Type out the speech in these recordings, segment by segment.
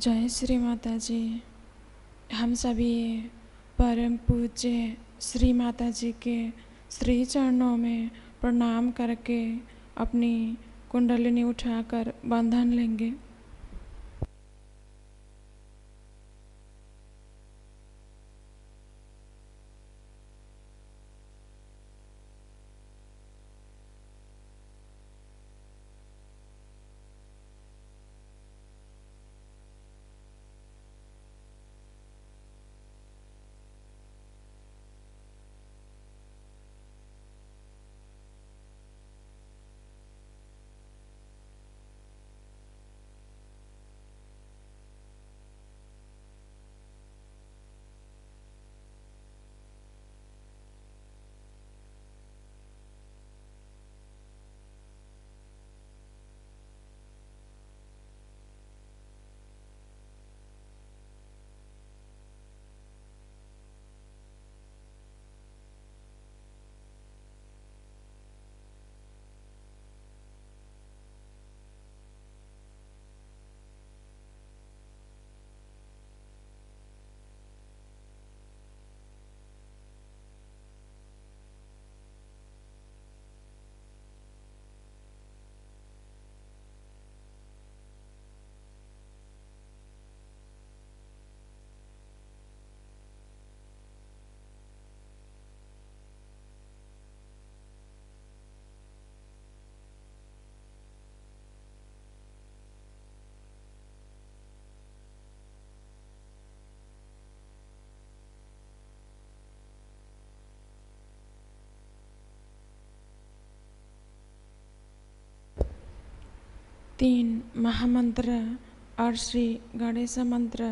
जय श्री माता जी। हम सभी परम पूज्य श्री माता जी के श्री चरणों में प्रणाम करके अपनी कुंडलिनी उठाकर बंधन लेंगे। तीन महामंत्र और श्री गणेश मंत्र।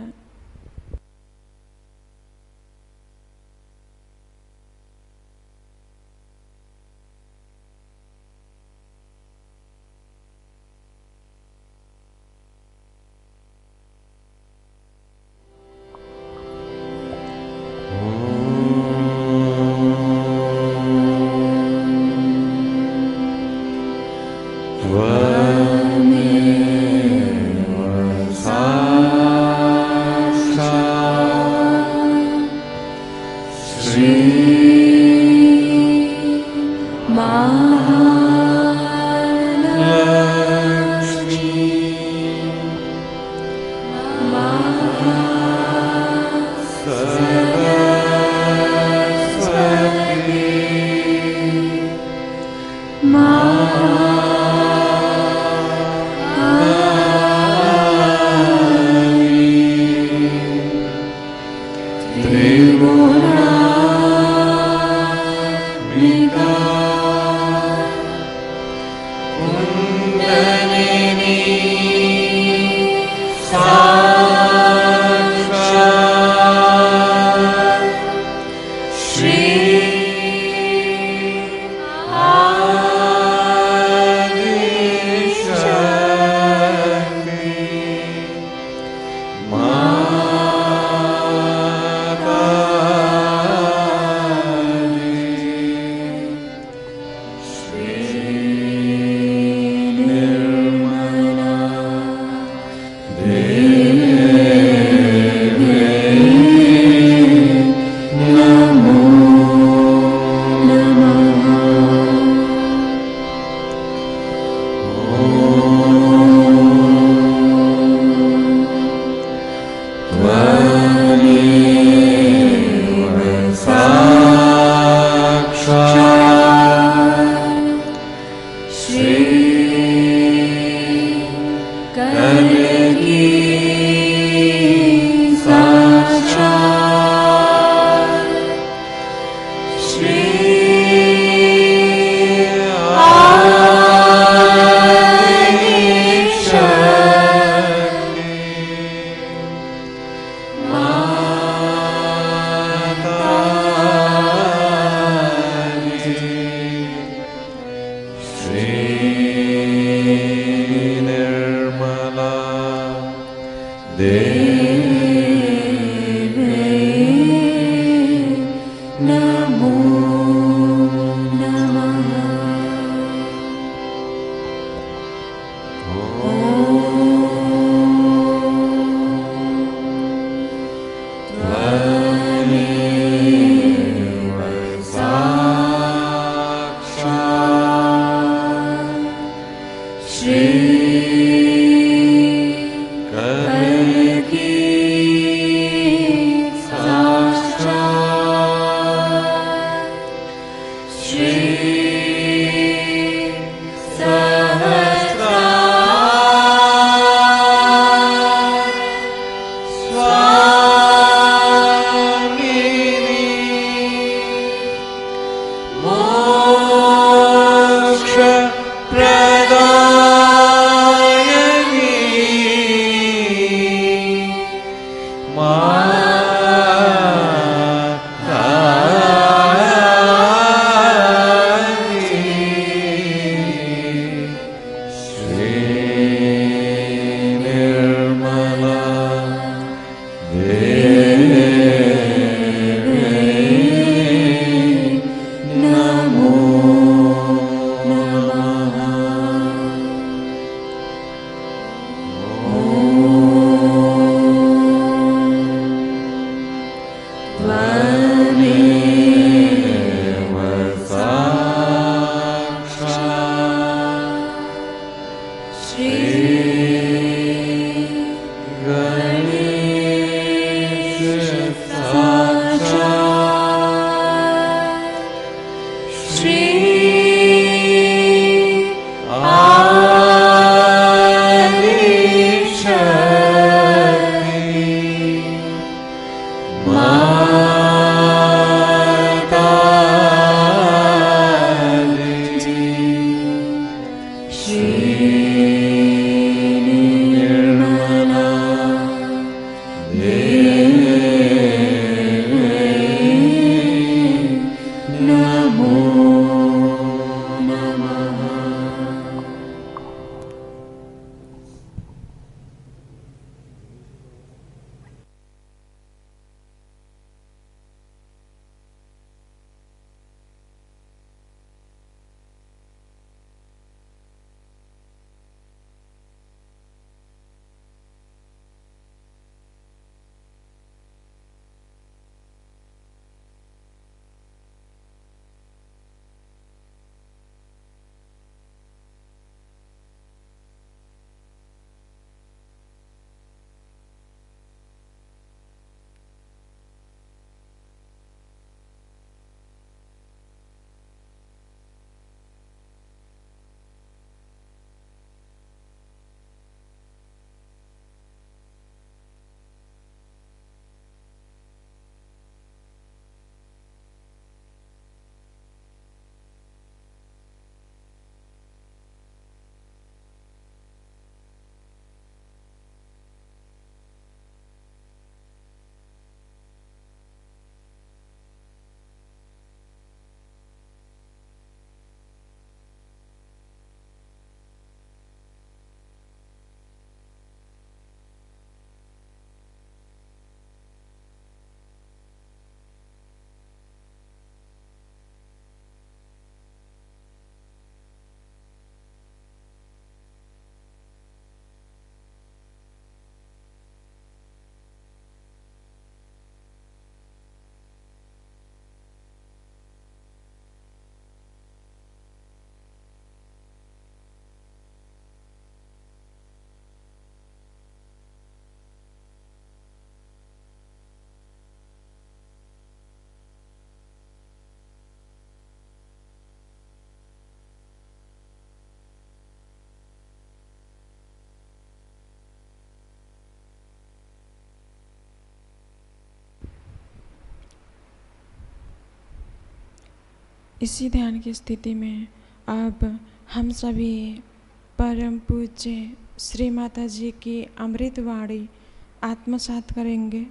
इसी ध्यान की स्थिति में अब हम सभी परम पूज्य श्री माता जी की अमृत वाणी आत्मसात करेंगे।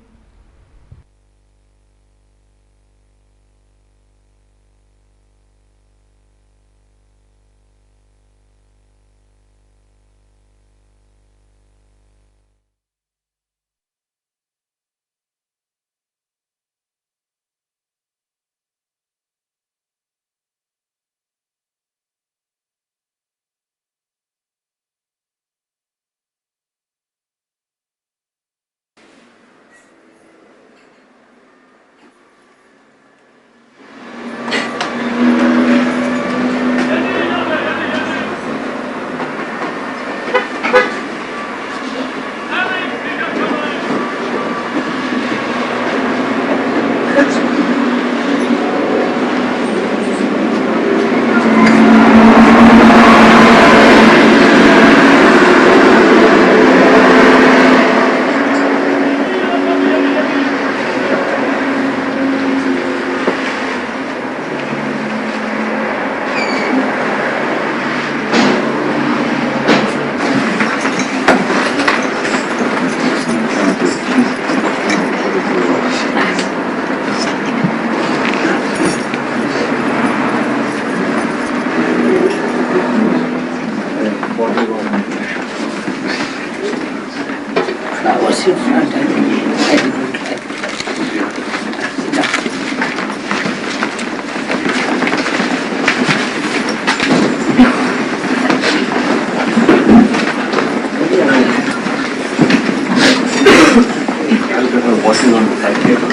Flowers in front, I didn't like. Sit down. I'll get her washing on the side table.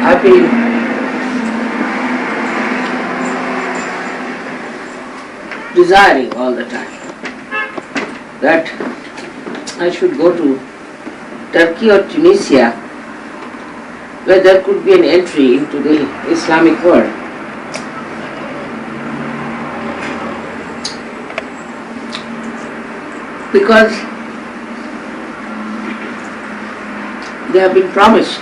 I've been desiring all the time that I should go to Turkey or Tunisia, where there could be an entry into the Islamic world. Because they have been promised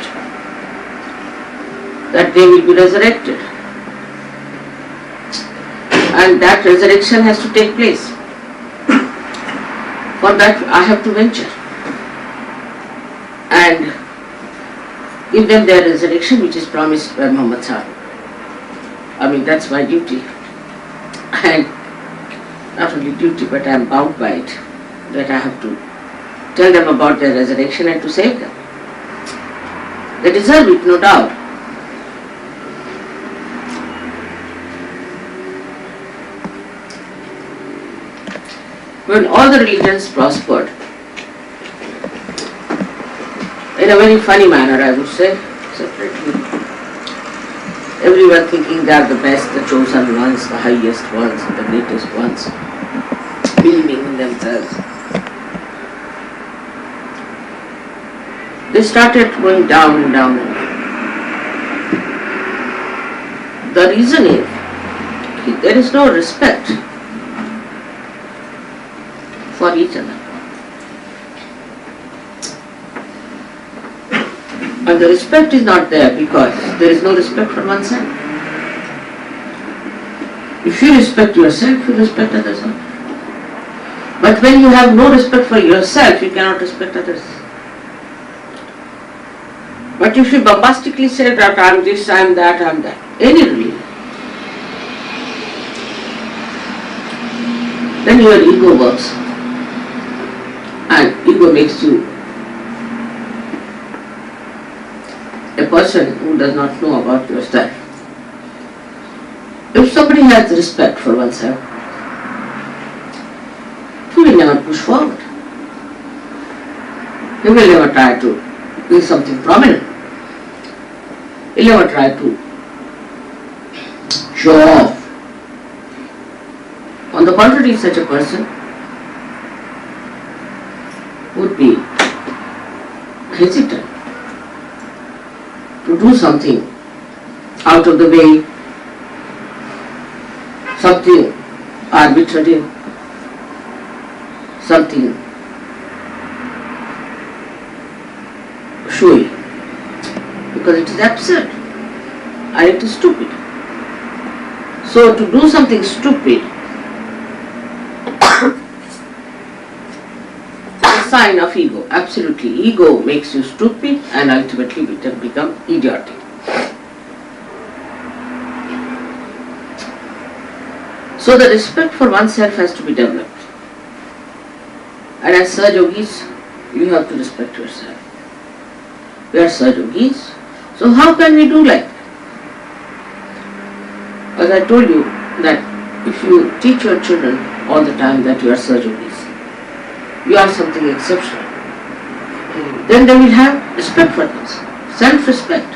that they will be resurrected, and that resurrection has to take place. For that I have to venture and give them their resurrection which is promised by Muhammad Sallallahu. I mean, that's my duty, and not only duty but I am bound by it, that I have to tell them about their resurrection and to save them. They deserve it, no doubt. When all the religions prospered, in a very funny manner I would say, separately, everyone thinking they are the best, the chosen ones, the highest ones, the greatest ones, believing in themselves. They started going down and down and down. The reason is, there is no respect for each other. And the respect is not there because there is no respect for oneself. If you respect yourself, you respect others. But when you have no respect for yourself, you cannot respect others. But if you bombastically say that I am this, I am that, any religion, then your ego works. And ego makes you a person who does not know about yourself. If somebody has respect for oneself, he will never push forward. He will never try to be something prominent. He will never try to show off. On the contrary, such a person would be hesitant to do something out of the way, something arbitrary, something showy, because it is absurd and it is stupid. So to do something stupid sign of ego, absolutely. Ego makes you stupid and ultimately become idiotic. So the respect for oneself has to be developed. And as Saj Yogis, you have to respect yourself. We are Saj Yogis, so how can we do like that? As I told you that if you teach your children all the time that you are Saj Yogis, you are something exceptional, then they will have respect for themselves, self-respect.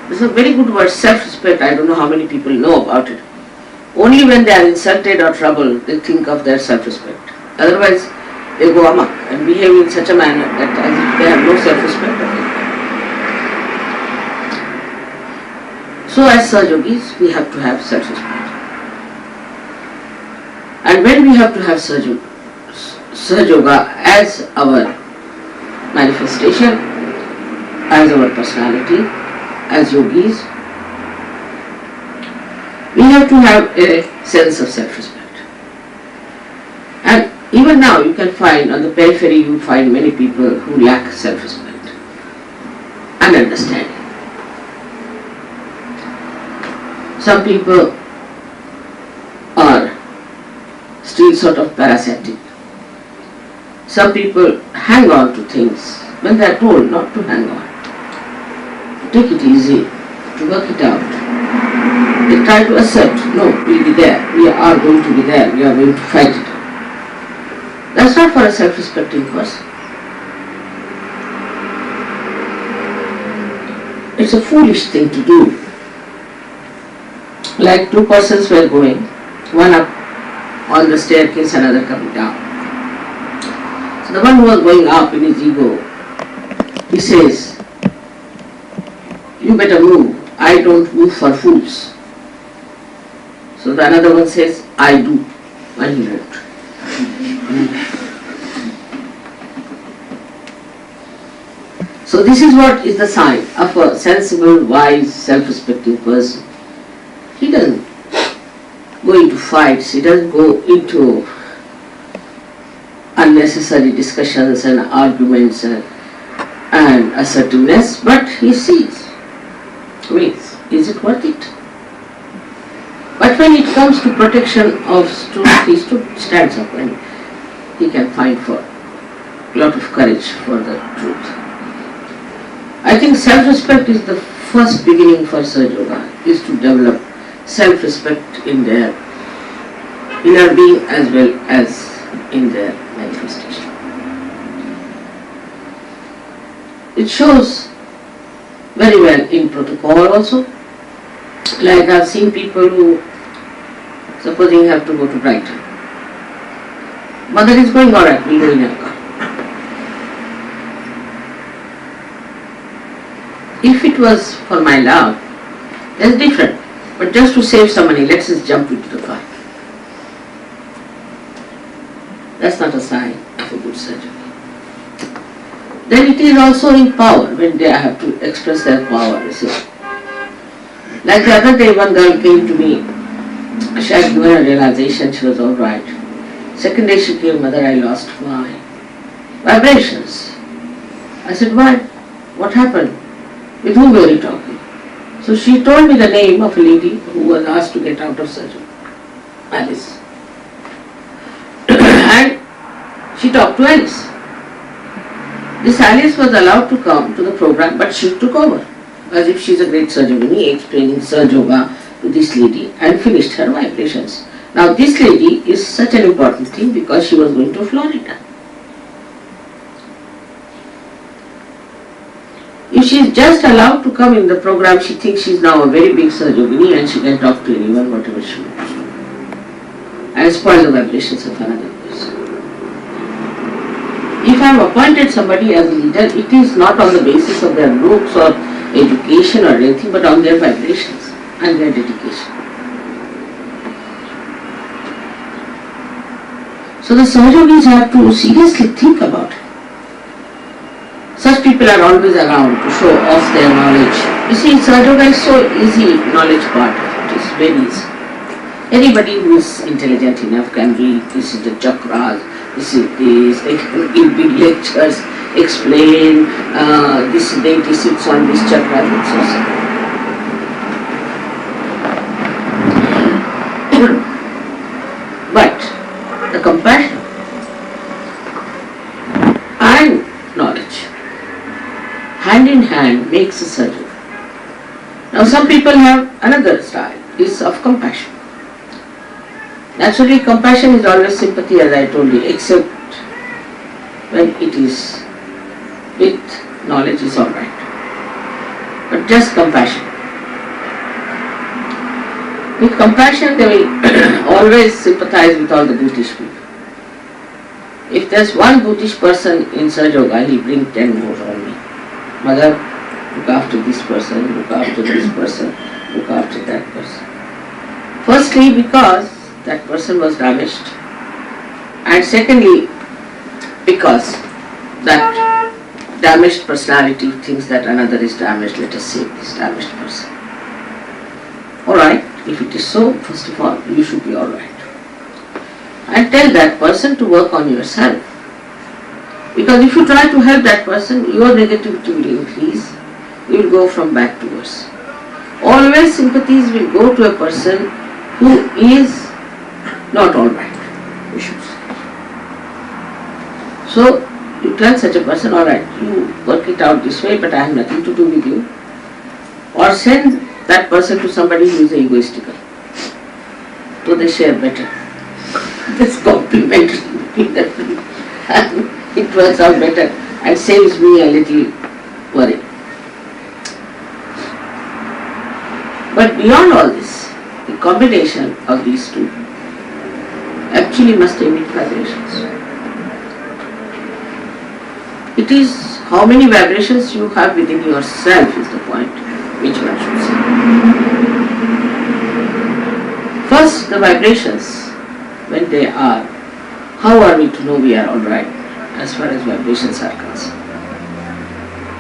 It's a very good word, self-respect. I don't know how many people know about it. Only when they are insulted or troubled, they think of their self-respect. Otherwise, they go amok and behave in such a manner that as if they have no self-respect of it. So as Sahajogis, we have to have self-respect. And when we have to have Sahajoga as our manifestation, as our personality, as yogis, we have to have a sense of self-respect. And even now you can find, on the periphery you find many people who lack self-respect and understanding. Some people are still sort of parasitic. Some people hang on to things when they are told not to hang on. Take it easy, to work it out. They try to accept, no, we'll be there, we are going to be there, we are going to fight it out. That's not for a self-respecting person. It's a foolish thing to do. Like two persons were going, one up on the staircase, another coming down. So the one who was going up in his ego, he says, you better move, I don't move for fools. So the another one says, I do, and he wrote. So this is what is the sign of a sensible, wise, self-respecting person. He doesn't go into fights, he doesn't go into unnecessary discussions and arguments and assertiveness, but he sees, wait, is it worth it? But when it comes to protection of truth, he stands up and he can find for a lot of courage for the truth. I think self-respect is the first beginning for Sahajoga, is to develop self-respect in their inner being as well as in their manifestation. It shows very well in protocol also. Like I've seen people who, supposing you have to go to Brighton. Mother is going, alright, we'll go in a car. If it was for my love, that's different. But just to save some money, let's just jump into the car. That's not a sign of a good surgery. Then it is also in power, when they have to express their power, you see. Like the other day, one girl came to me, she had given a realization, she was alright. Second day she came, mother, I lost my vibrations. I said, why? What happened? With whom were you talking? So she told me the name of a lady who was asked to get out of surgery, Alice. And she talked to Alice. This Alice was allowed to come to the program, but she took over, as if she's a great Sahajogini, explaining Sahajoga to this lady and finished her vibrations. Now this lady is such an important thing because she was going to Florida. If she is just allowed to come in the program, she thinks she is now a very big Sahajogini and she can talk to anyone, whatever she wants to. And spoil the vibrations of another person. If I have appointed somebody as a leader, it is not on the basis of their looks or education or anything, but on their vibrations and their dedication. So the Sahajogis have to seriously think about it. Such people are always around to show off their knowledge. You see, Sahajoga is so easy, knowledge part of it is very easy. Anybody who is intelligent enough can read, this is the chakras, this is this, they can give big lectures, explain, this deity sits on this chakra, and so on. But the compassion and knowledge, hand in hand, makes a surgery. Now some people have another style, is of compassion. Naturally, compassion is always sympathy, as I told you, except when it is with knowledge is alright. But just compassion. With compassion, they will always sympathize with all the brutish people. If there's one brutish person in Sahaja Yoga, he'll bring 10 more on me. Mother, look after this person, look after this person, look after that person. Firstly, because that person was damaged, and secondly, because that damaged personality thinks that another is damaged, let us save this damaged person. Alright, if it is so, first of all, you should be alright. And tell that person to work on yourself. Because if you try to help that person, your negativity will increase, you will go from bad to worse. Always sympathies will go to a person who is not alright, we should say. So, you tell such a person, alright, you work it out this way, but I have nothing to do with you. Or send that person to somebody who is egoistical. So they share better. This complementary between the two. And it works out better and saves me a little worry. But beyond all this, the combination of these two actually must emit vibrations. It is how many vibrations you have within yourself is the point which one should see. First, the vibrations, when they are, how are we to know we are alright as far as vibrations are concerned?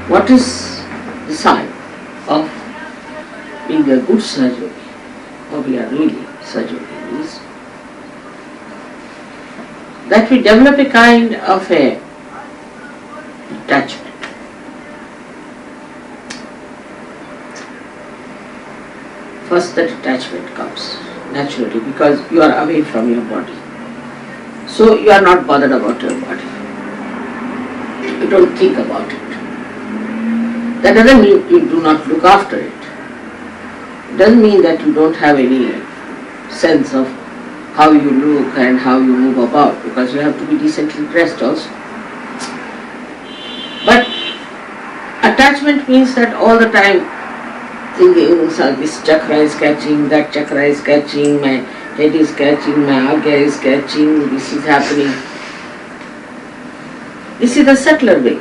What is the sign of being a good Sahaja Yogi, or we are really Sahaja Yogi, is that we develop a kind of a detachment. First, the detachment comes naturally because you are away from your body. So you are not bothered about your body. You don't think about it. That doesn't mean you do not look after it. It doesn't mean that you don't have any sense of how you look and how you move about, because you have to be decently dressed also. But attachment means that all the time thinking, this chakra is catching, that chakra is catching, my head is catching, my agya is catching, this is happening. This is the subtler way.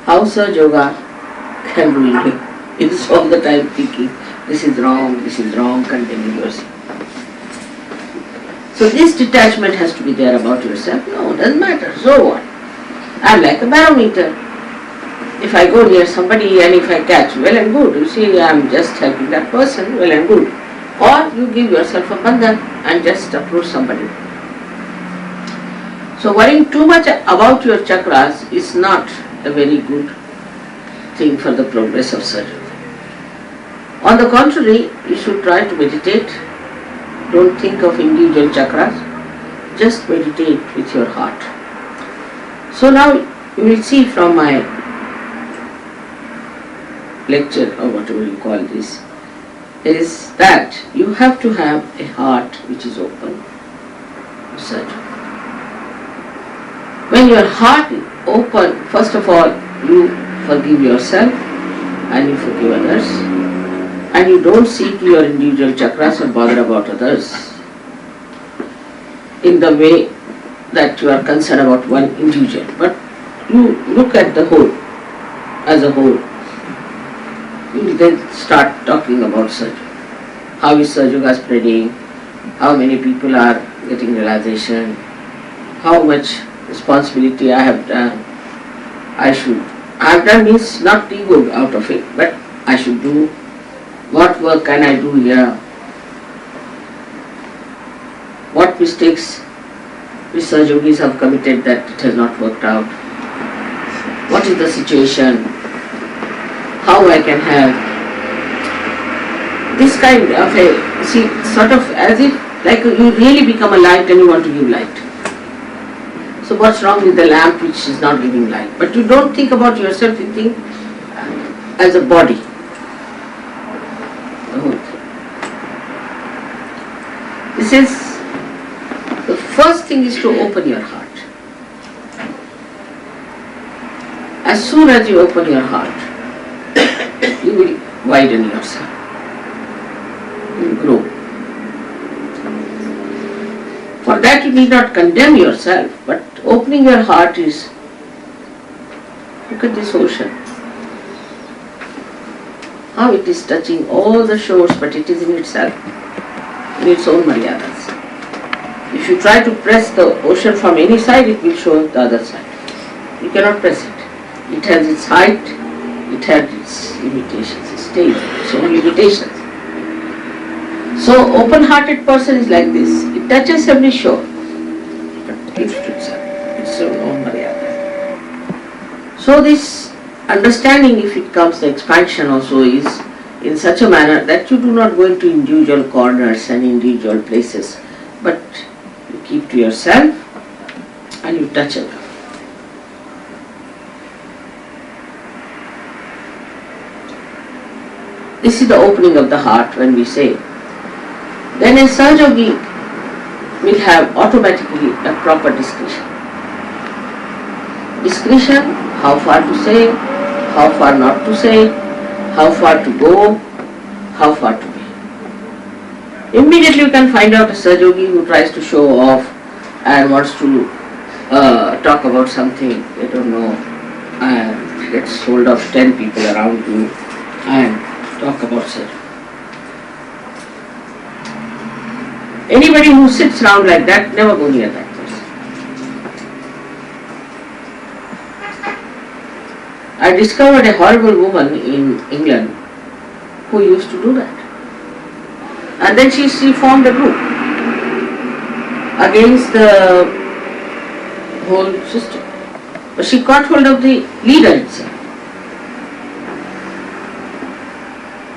How Sahaja Yoga can ruin you. It is all the time thinking, this is wrong, condemning yourself. So this detachment has to be there about yourself. No, it doesn't matter. So what? I am like a barometer. If I go near somebody and if I catch, well and good. You see, I am just helping that person, well and good. Or you give yourself a bandhan and just approach somebody. So worrying too much about your chakras is not a very good thing for the progress of Sahaja. On the contrary, you should try to meditate. Don't think of individual chakras. Just meditate with your heart. So now you will see from my lecture, or whatever you call this, is that you have to have a heart which is open to Sahaja. When your heart is open, first of all, you forgive yourself and you forgive others, and you don't seek your individual chakras or bother about others in the way that you are concerned about one individual, but you look at the whole as a whole. You will then start talking about Sahaja. How is Sahaja Yoga spreading? How many people are getting realization? How much responsibility I have done? I have done means not ego out of it, but I should do. What work can I do here? What mistakes which Sahaja Yogis have committed that it has not worked out? What is the situation? How I can help? This kind of a, see, sort of as if like you really become a light and you want to give light. So what's wrong with the lamp which is not giving light? But you don't think about yourself, you think as a body. The whole thing. This is, the first thing is to open your heart. As soon as you open your heart, you will widen yourself. You will grow. that you need not condemn yourself, but opening your heart is, look at this ocean. How it is touching all the shores, but it is in itself, in its own maryadas. If you try to press the ocean from any side, it will show the other side. You cannot press it. It has its height, it has its limitations, its stage, its own limitations. So open-hearted person is like this. It touches every shore, but keeps to itself, its own maryada. So this understanding, if it comes, the expansion also is in such a manner that you do not go into individual corners and individual places, but you keep to yourself and you touch everyone. This is the opening of the heart when we say. Then a Sahajogi will have automatically a proper discretion. Discretion, how far to say, how far not to say, how far to go, how far to be. Immediately you can find out a Sahajogi who tries to show off and wants to talk about something, I don't know, and gets hold of 10 people around you and talk about Sahajogi. Anybody who sits around like that, never go near that person. I discovered a horrible woman in England who used to do that. And then she formed a group against the whole system. But she caught hold of the leader itself.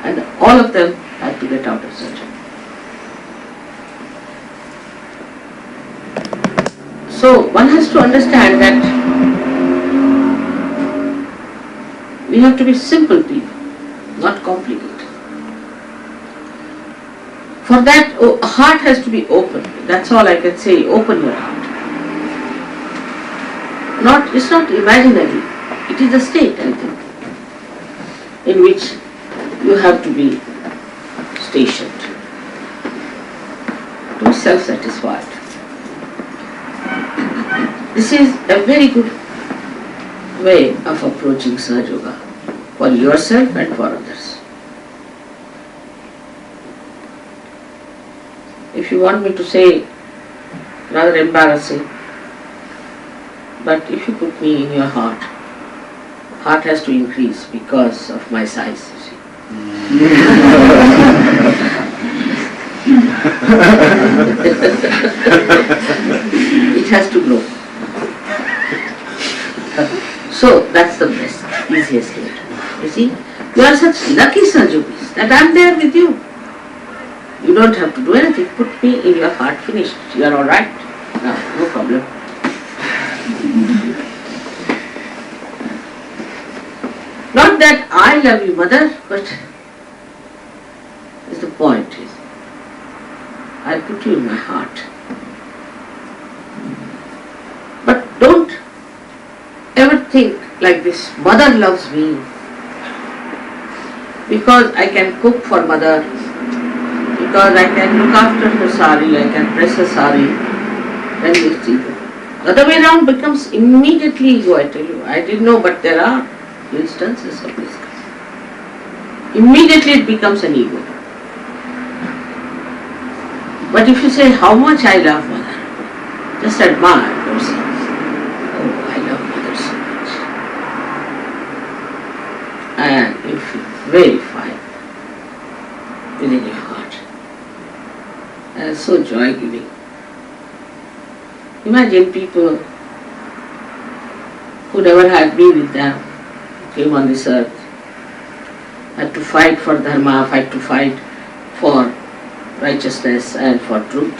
And all of them had to get out of surgery. So one has to understand that we have to be simple people, not complicated. For that, a heart has to be open. That's all I can say. Open your heart. It's not imaginary. It is a state, I think, in which you have to be stationed, to be self-satisfied. This is a very good way of approaching Sahaja Yoga for yourself and for others. If you want me to say, rather embarrassing, but if you put me in your heart has to increase because of my size, you see. It has to grow. So that's the best, easiest way. You see, you are such lucky Sahajogis that I am there with you. You don't have to do anything. Put me in your heart, finished. You are all right. No problem. Not that I love you, mother, but is the point. I put you in my heart. But don't ever think like this, mother loves me because I can cook for mother, because I can look after her sari, I can press her sari, then it's ego. The other way around becomes immediately ego, I tell you. I didn't know, but there are instances of this kind. Immediately it becomes an ego. But if you say how much I love mother, just admire yourself. Oh, I love mother so much. And you feel very fine within your heart. And it's so joy-giving. Imagine people who never had been with them, came on this earth, had to fight for dharma, had to fight for righteousness and for truth.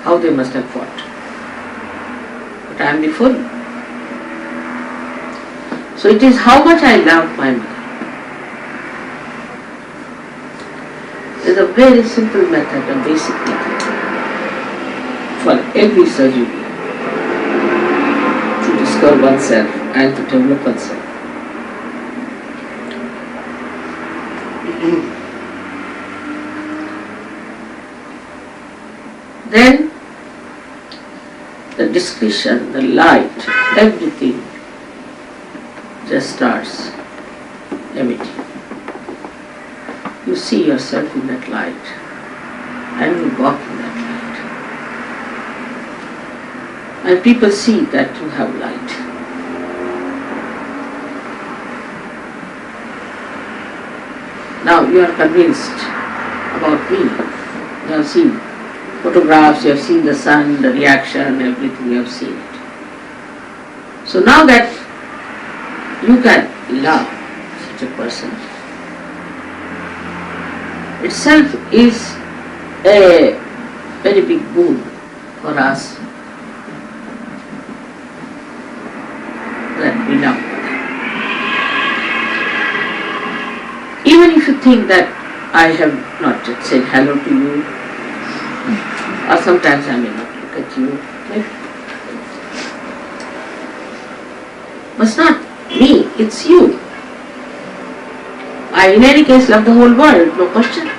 How they must have fought. But I am before you. So it is how much I love my mother. There is a very simple method, a basic method for every Sahajogi to discover oneself and to develop oneself. Then the discretion, the light, everything just starts emitting. You see yourself in that light and you walk in that light. And people see that you have light. Now you are convinced about me. You have seen photographs, you have seen the sun, the reaction, everything, you have seen it. So now that you can love such a person, itself is a very big boon for us that we love. Even if you think that I have not yet said hello to you, or sometimes I may not look at you, but it's not me, it's you. I in any case love the whole world, no question.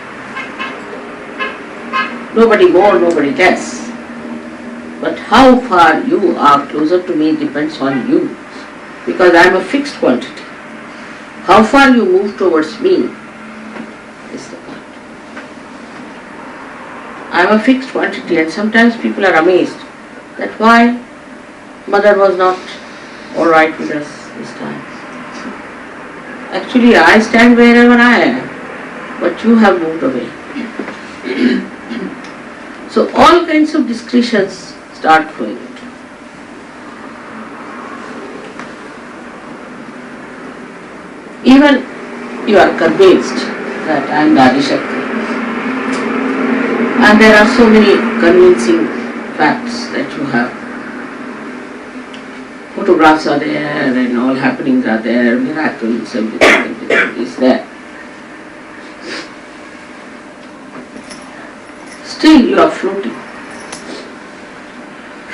Nobody more, nobody less. But how far you are closer to me depends on you, because I am a fixed quantity. How far you move towards me is the point. I am a fixed quantity, and sometimes people are amazed that why Mother was not all right with us this time. Actually, I stand wherever I am, but you have moved away. So all kinds of discretions start flowing. Even you are convinced that I am Adi Shakti. And there are so many convincing facts that you have. Photographs are there and all happenings are there, miracles, everything is there. Still you are floating.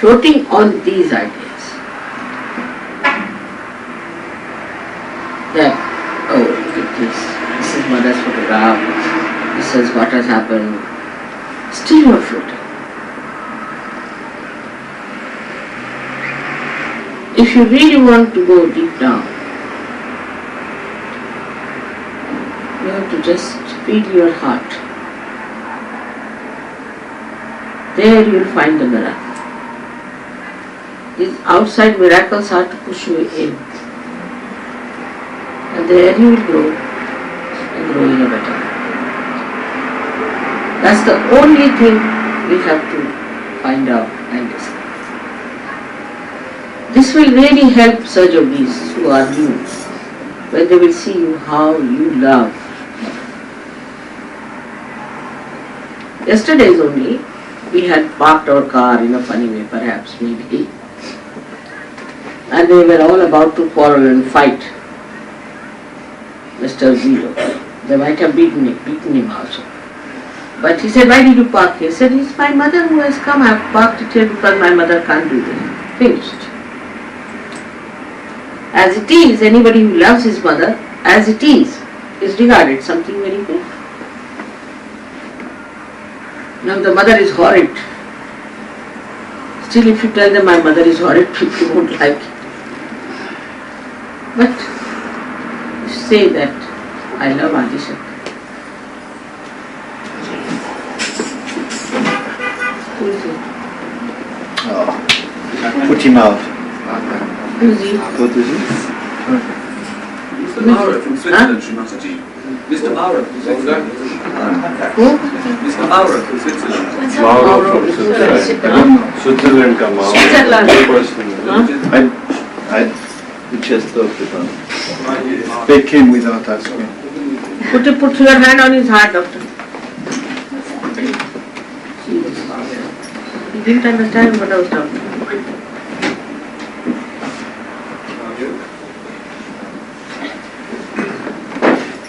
Floating on these ideas. That, oh, look at this is Mother's photograph, this is what has happened. Still you are floating. If you really want to go deep down, you have to just feel your heart. There you will find the miracle. These outside miracles are to push you in. And there you will grow and grow in a better way. That's the only thing we have to find out and discover. This will really help such yogis who are new, when they will see you how you love. Yesterday's only, we had parked our car in a funny way, perhaps, maybe. And they were all about to quarrel and fight Mr. Zero. They might have beaten him also. But he said, why did you park here? He said, it's my mother who has come. I have parked it here because my mother can't do this. Finished. As it is, anybody who loves his mother, as it is regarded something very good. Now the mother is horrid. Still, if you tell them my mother is horrid, people won't like it. But say that I love Adi Shakti. Who is it? Oh, put him out. Who is he? What is it? Mr. Maurer from Switzerland, Shri Mataji. Mr. Maurer from Switzerland. Who? Mr. Maurer from Switzerland. Mauro from Switzerland. Switzerland come out. Switzerland. We just talked about it. They came without asking. Put your hand on his heart, doctor. He didn't understand what I was talking about.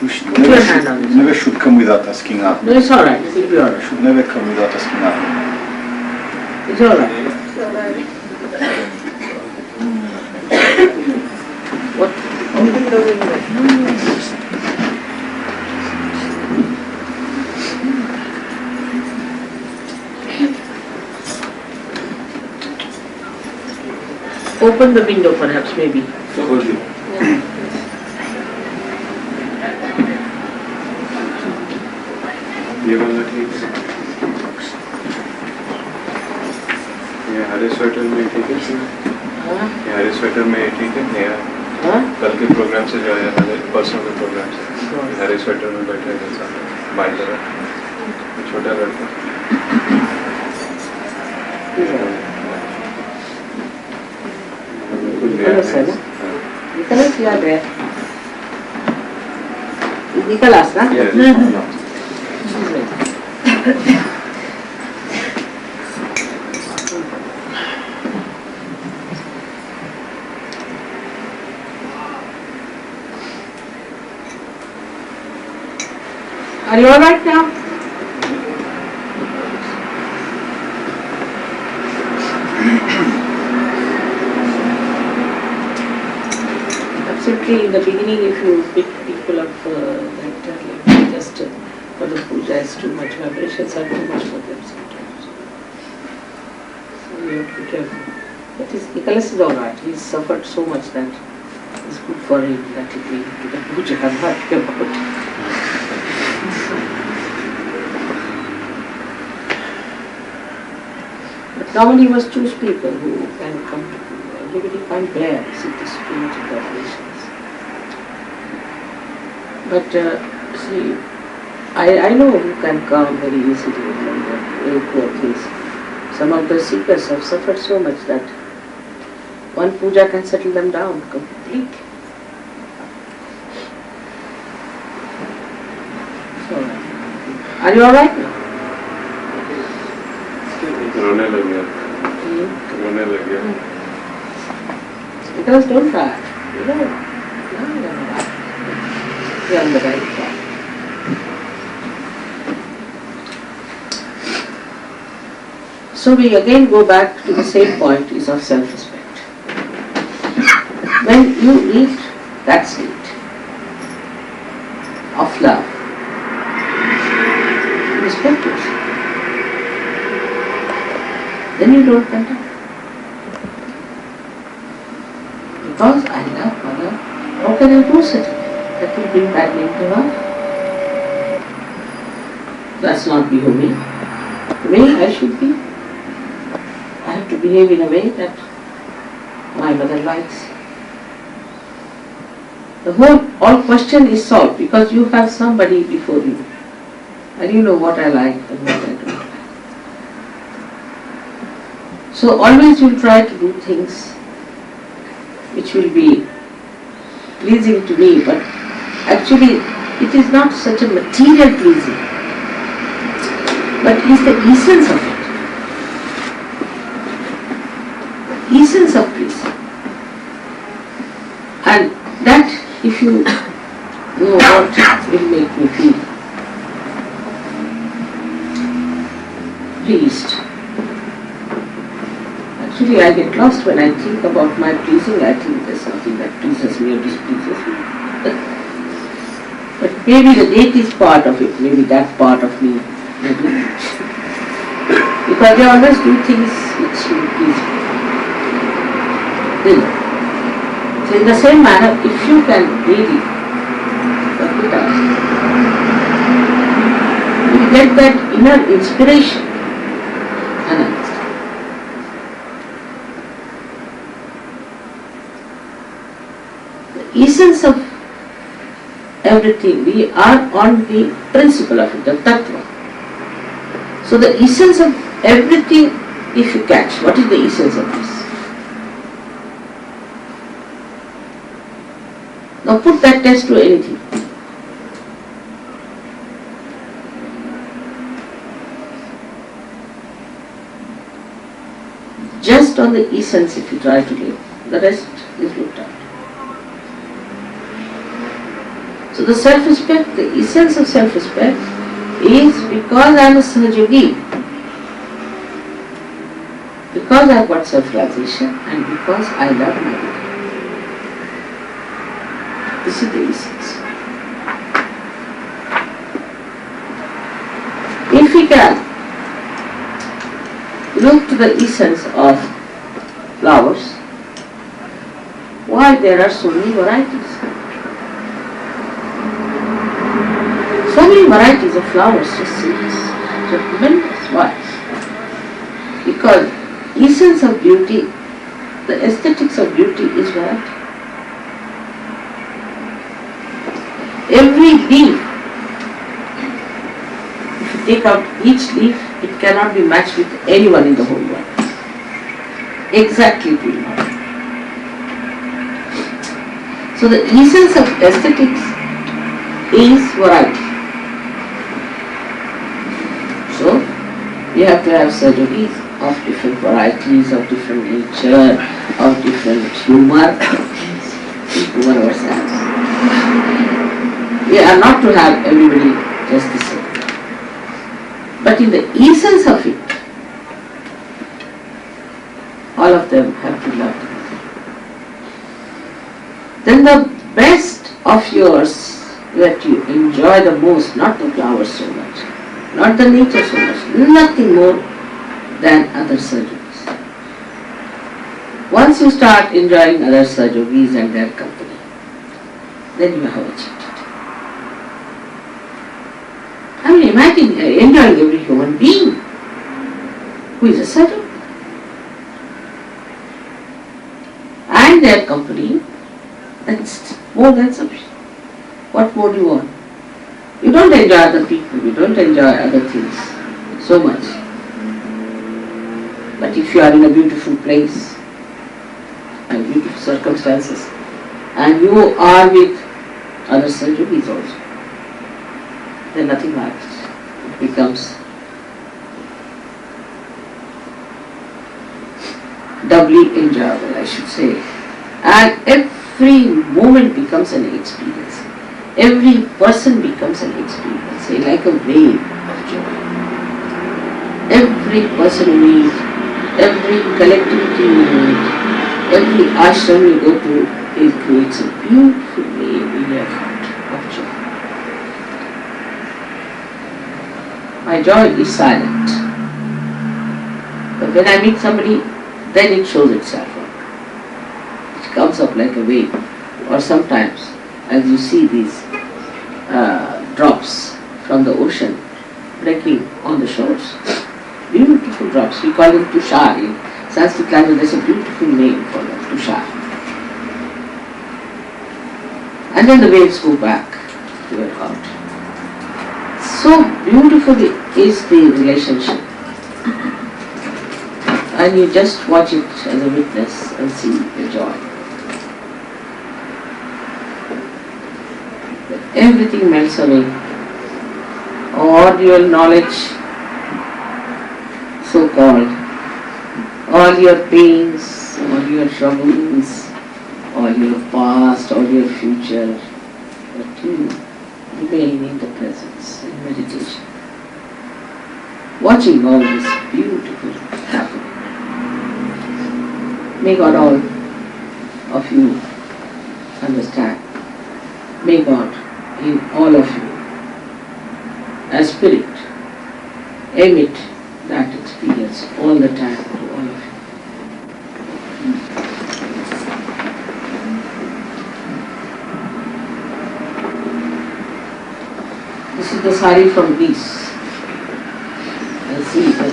We should never should come without asking up. No, it's alright, it will be alright. Should never come without asking up. It's alright. What? open the window perhaps, maybe. ये वाला ठीक है, ये हरे sweater में ठीक है, ये हरे sweater में ठीक है, नया कल के प्रोग्राम से जो है, परसों के प्रोग्राम से हरे स्वेटर में बैठे हैं साथ बाई तरफ, छोटा लड़का Nicholas, you are there. Nicholas, huh? Yes. Are you alright now? Absolutely, in the beginning, if you pick people up that just for the puja is too much, vibrations are too much for them sometimes. So you have to be careful. But Nicholas is alright, he's suffered so much that it's good for him that he came to the puja and not about. But normally you must choose people who can come to puja. Everybody can't bear see this too much of vibrations. But see, I know you can come very easily from the very poor things. Some of the seekers have suffered so much that one puja can settle them down completely. So, are you alright now? रोने लग गया, रोने लग गया. Because don't cry. You know, you're on the right track. So we again go back to the same point, is of self-respect. When you reach that state of love, respect yourself. Then you don't control. Because I love Mother, how can I do such a thing? That will bring bad name to her. That's not behaving the way I should be. I have to behave in a way that my mother likes. The all question is solved because you have somebody before you and you know what I like and what I don't like. So always you try to do things which will be pleasing to me, but actually it is not such a material pleasing, but it is the essence of it. The essence of pleasing. And that, if you know what will make me feel pleased. Actually, I get lost when I think about my pleasing. I think there's something that pleases me or displeases me. But maybe the deity's part of it, maybe that part of me, maybe. Because they always do things which will please me. Really. So in the same manner, if you can really work it out, you get that inner inspiration and understand. The essence of everything, we are on the principle of it, the tattva. So the essence of everything, if you catch, what is the essence of this? Now put that test to anything. Just on the essence if you try to live, the rest is looked at. So the self-respect, the essence of self-respect is because I am a sahajogi, because I have got self-realization and because I love my Buddha. This is the essence. If we can look to the essence of flowers, why there are so many varieties. So many varieties of flowers, just see this. Tremendous. Why? Because essence of beauty, the aesthetics of beauty is variety. Every leaf, if you take out each leaf, it cannot be matched with anyone in the whole world. Exactly, to you. So the essence of aesthetics is variety. So you have to have surgeries of different varieties, of different nature, of different humor. Humor ourselves. We are not to have everybody just the same. But in the essence of it, all of them have to love. Then the best of yours that you enjoy the most, not the flowers so much, not the nature so much, nothing more than other surgeries. Once you start enjoying other surgeries and their company, then you have achieved it. I mean, imagine enjoying every human being who is a surgeon and their company. That's more than sufficient. What more do you want? You don't enjoy other people, you don't enjoy other things so much. But if you are in a beautiful place and beautiful circumstances and you are with other surgeries also, then nothing matters. It becomes doubly enjoyable, I should say. And every moment becomes an experience. Every person becomes an experience, like a wave of joy. Every person you meet, every collectivity you meet, every ashram you go to, it creates a beautiful wave in your heart of joy. My joy is silent. But when I meet somebody, then it shows itself up. It comes up like a wave. Or sometimes, as you see these drops from the ocean breaking on the shores. Beautiful drops. We call them tushar. In Sanskrit language, there's a beautiful name for them, tushar. And then the waves go back to your heart. So beautiful is the relationship. And you just watch it as a witness and see the joy. Everything melts away. All your knowledge, so-called, all your pains, all your troubles, all your past, all your future, but you remain in the presence, in meditation, watching all this beautiful happening. May God all of you understand. May God in all of you, as spirit, emit that experience all the time to all of you. This is the sari from Greece. And see the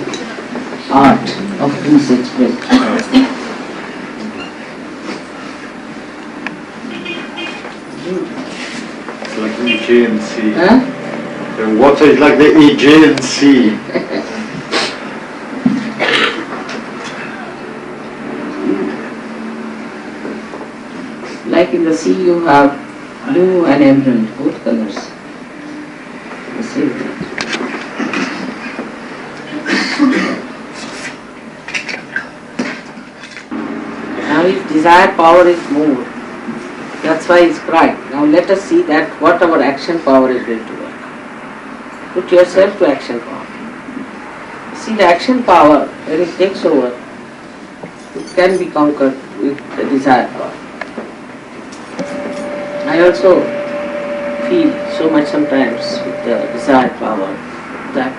art of Greece expressed. Like the Aegean Sea. Huh? The water is like the Aegean Sea. Like in the sea you have blue and emerald, both colors. The same way. Now if desire power is more, that's why it's bright. Now let us see that what our action power is going to work. Put yourself to action power. See the action power, when it takes over, it can be conquered with the desire power. I also feel so much sometimes with the desire power that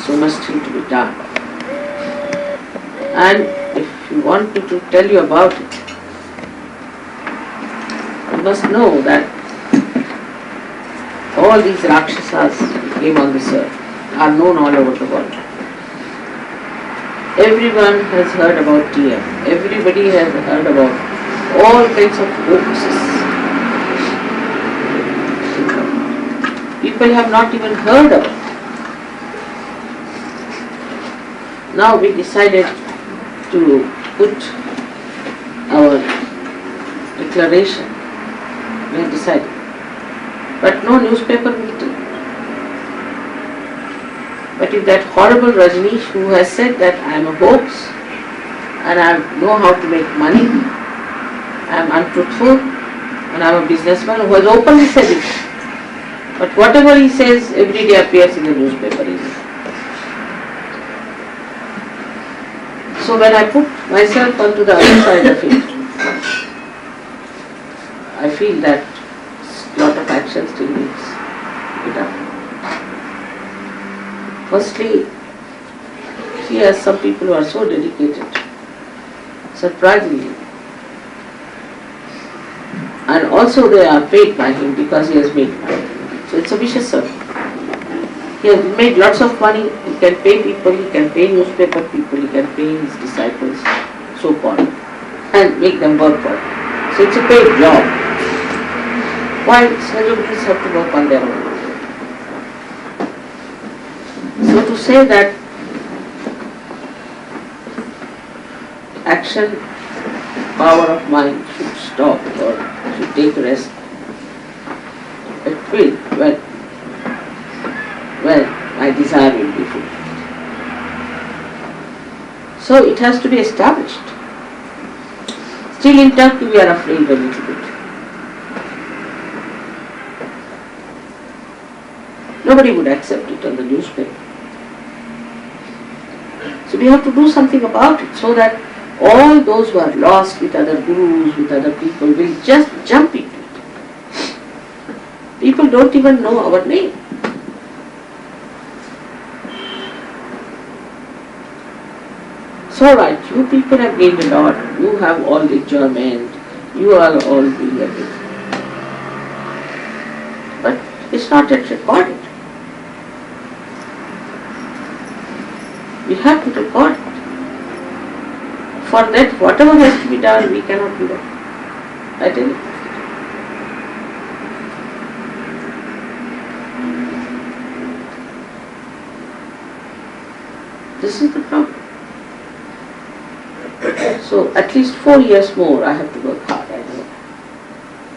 so much still to be done. And if you want me to tell you about it, you must know that all these Rakshasas who came on this earth are known all over the world. Everyone has heard about TM. Everybody has heard about all kinds of hoaxes. People have not even heard of it. Now we decided to put our declaration. We have decided. But no newspaper will take. But if that horrible Rajneesh who has said that I am a hoax and I know how to make money, I am untruthful and I am a businessman who has openly said it. But whatever he says every day appears in the newspaper, isn't it? So when I put myself onto the other side of it, I feel that a lot of action still needs to be done. Firstly, he has some people who are so dedicated, surprisingly. And also they are paid by him because he has made money. So it's a vicious circle. He has made lots of money, he can pay people, he can pay newspaper people, he can pay his disciples, so called, and make them work for him. So it's a paid job. Why celebrities have to work on their own? So to say that action, power of mind should stop or should take rest, it will when my desire will be fulfilled. So it has to be established. Still in Turkey we are afraid a little bit. Nobody would accept it on the newspaper. So we have to do something about it so that all those who are lost with other gurus, with other people will just jump into it. People don't even know our name. So right, you people have gained a lot, you have all the enjoyment, you are all doing everything. But it's not yet recorded. We have to record it. For that, whatever has to be done, we cannot do that. I tell you. This is the problem. So at least 4 years more I have to work hard, I know.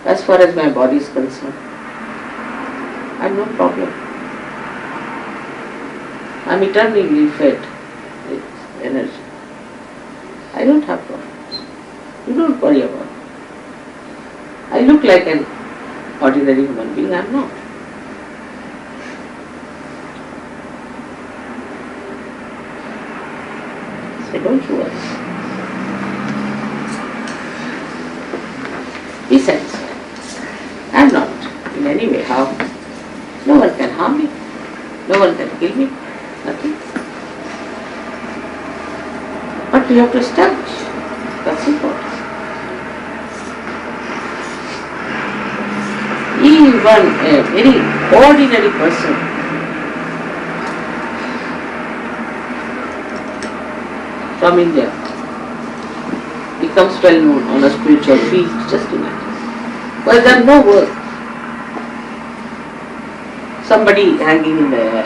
As far as my body is concerned, I have no problem. I am eternally fed with energy. I don't have problems. You don't worry about it. I look like an ordinary human being, I am not. So don't you worry. Be satisfied. I am not in any way harmed. No one can harm me. No one can kill me. Nothing. But we have to establish. That's important. Even a very ordinary person from India becomes well known on a spiritual field, just imagine. Well, there is no work. Somebody hanging in the air.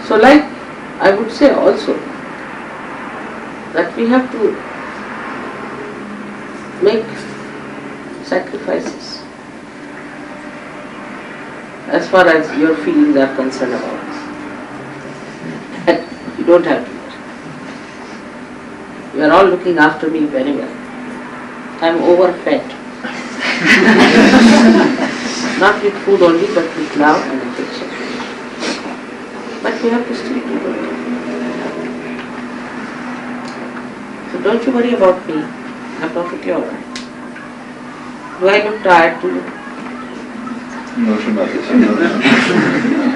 So like I would say also that we have to make sacrifices as far as your feelings are concerned about us. And you don't have to do it. You are all looking after me very well. I am overfed. Not with food only, but with love and affection. But we have to still do it. So don't you worry about me. I'm perfectly alright. Do I look tired to you? No, Srimati. No.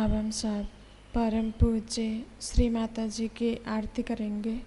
अब हम सब परम पूज्य श्री माता जी की आरती करेंगे।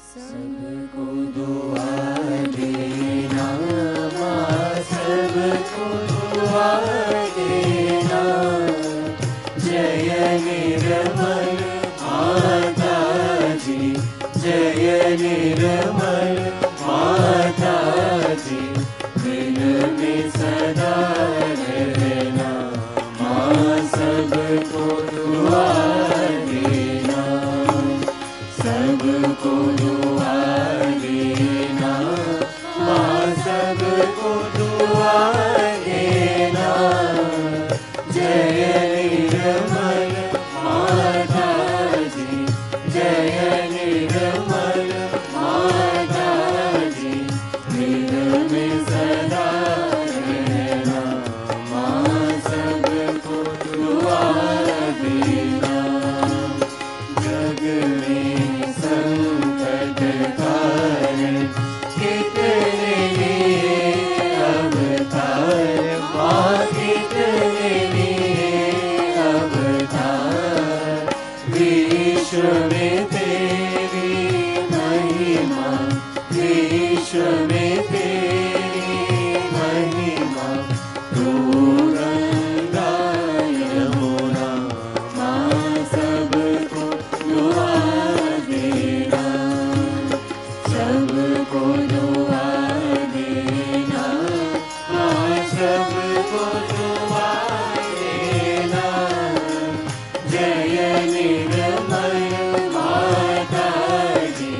सबको दुआ देना, माँ सबको दुआ देना। जय निर्मल माता जी, जय निर्मल माता जी। दिल में सदा रहना, माँ सबको दुआ देना, सबको दुआ देना, माँ सबको दुआ देना। जय निर्मल माता जी, जय निर्मल माता जी। दिल में सदा रहना, माँ सबको दुआ देना। जग में संकट कारण कितने अवतार, माँ कितने अवतार। विश्व में तेरी महिमा, विश्व में तेरी महिमा। तू गंगा यमुना, माँ सबको दुआ देना, सबको दुआ देना, माँ सबको दुआ देना। जय निर्मल माता जी,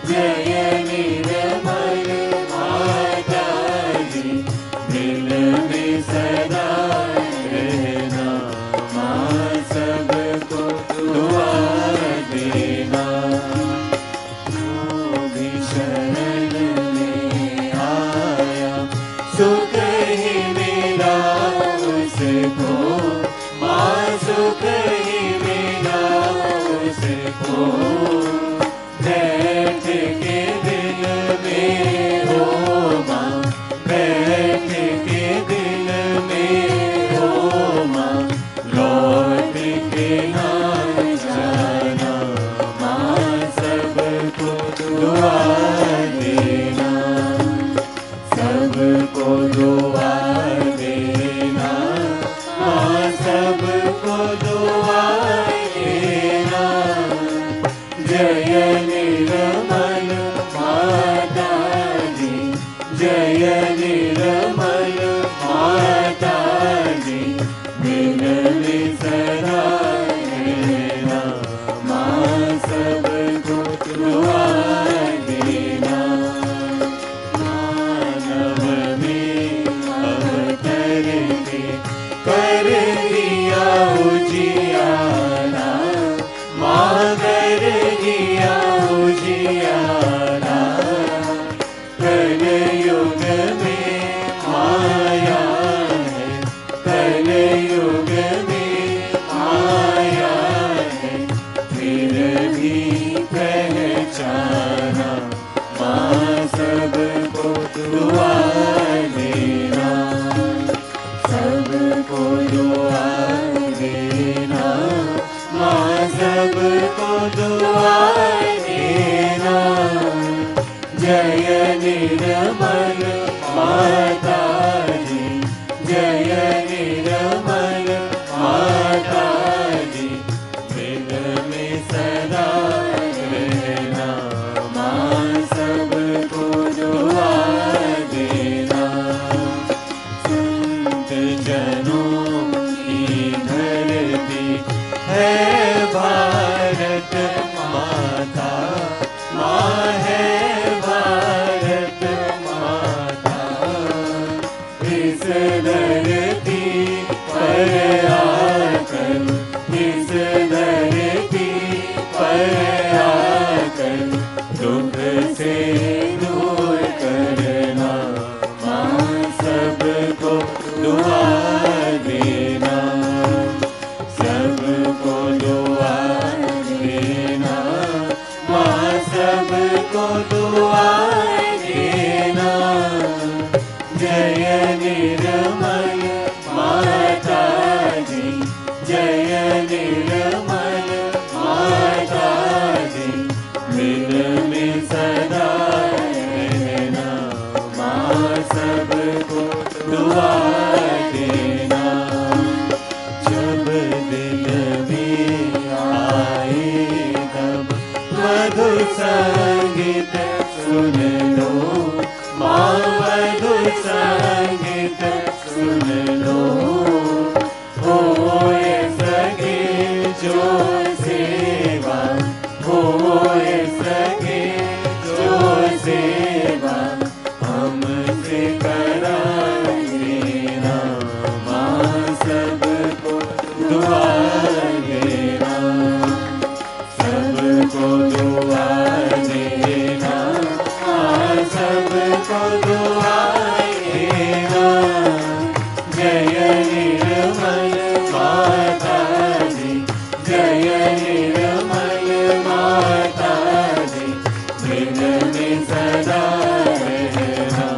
जय निर्मल माता जी। दिल में सदा रहना, माँ सबको दुआ देना। जो भी शरण में आया, सुख ही मिला उसको, माँ सुख ही मिला उसको। बैठ के दिल में हो माँ, बैठ के दिल में हो माँ। लौट के ना जाना, माँ सबको दुआ देना, सबको दुआ देना, माँ सबको दुआ देना। जय निर्मल माता जी, जय निर्मल माता जी। दिल में सदा रहना, माँ सबको दुआ देना। मानव में कर दिया उजियारा, माँ कर दिया उजियारा। कलयुग में माया है, कलयुग में माया है, फिर भी पहचाना माँ सबको दुआ देना, सबको दुआ देना, माँ सबको दुआ देना। जय निर्मल माता जी, जय निर्मल माता जी, दिल में सदा रहना, माँ सबको दुआ देना। संत जनों की धरती है भारत माता, माँ है भारत माता। इस धरती पर आकर, इस धरती पर आकर दुख से दूर करना, माँ सबको दुआ देना, सबको दुआ देना, माँ सबको दुआ देना। जय निर्मल माता जी, जय निर्मल माता जी, दिल में सदा रहना, माँ सबको दुआ देना। जब दिल में आए तब मधुर संगीत सुन लो, माँ मधुर संगीत सुन लो। होए सके जो सेवा, होए सके जो सेवा, हमसे करा देना, माँ सबको दुआ देना, सबको दुआ देना, माँ सबको दुआ देना। जय निर्मल माता जी, जय निर्मल माता जी, दिल में सदा रहना,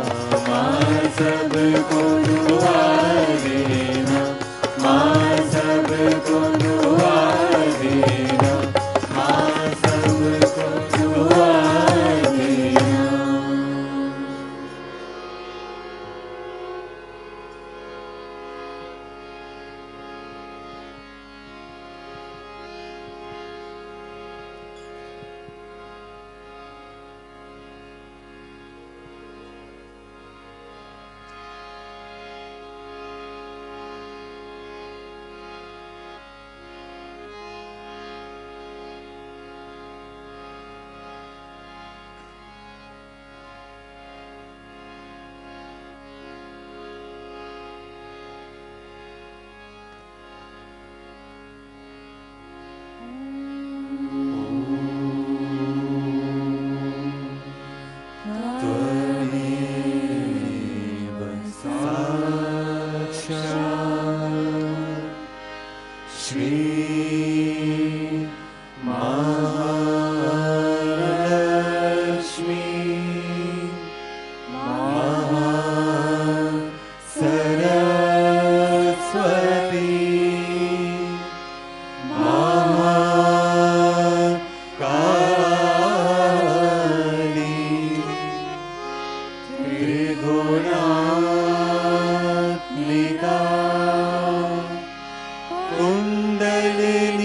माँ सबको दुआ देना, माँ सबको दुआ देना, माँ सबको दुआ देना। Kundalini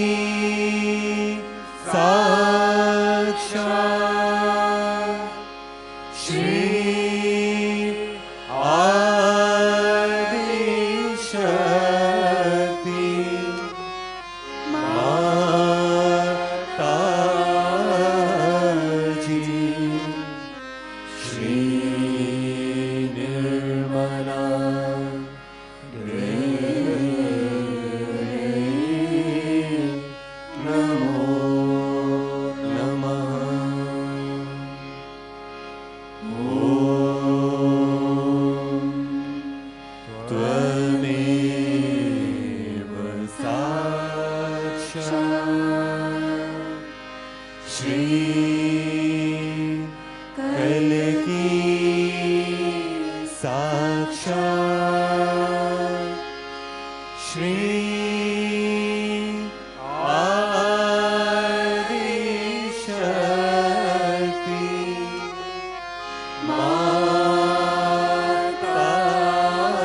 Shri Adi Shakti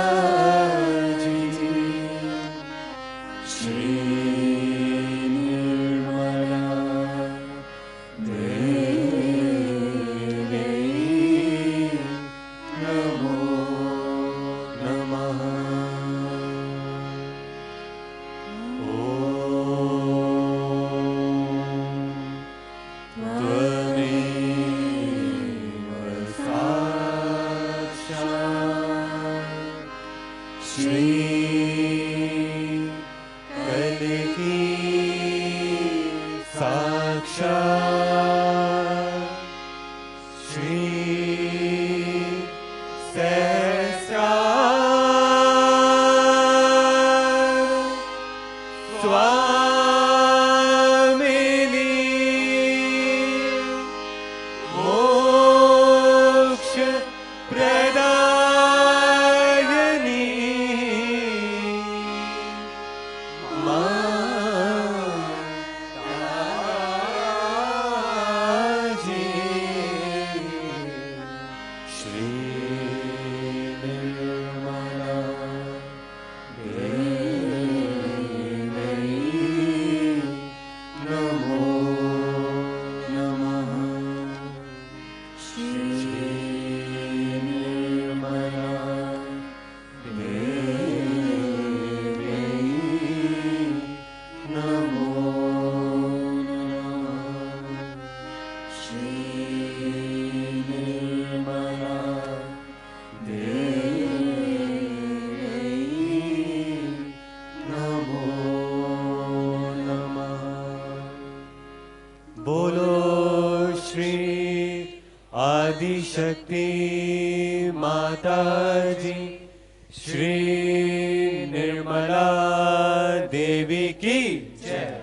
Mataji Shri Nirmala Devi Namo Namaha Tvameva Sakshat Shri Kalki Sakshat Shri Sahasrar Swamini Moksha Pradayani Mataji Shri Nirmala Devi Namo Namaha Shri Nirmala Devi Namo Namaha Shri Nirmala Devi Namo Namaha Bolo Shri Adi Shakti Mataji Shri Nirmala Devi ki Jai.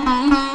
Thank you.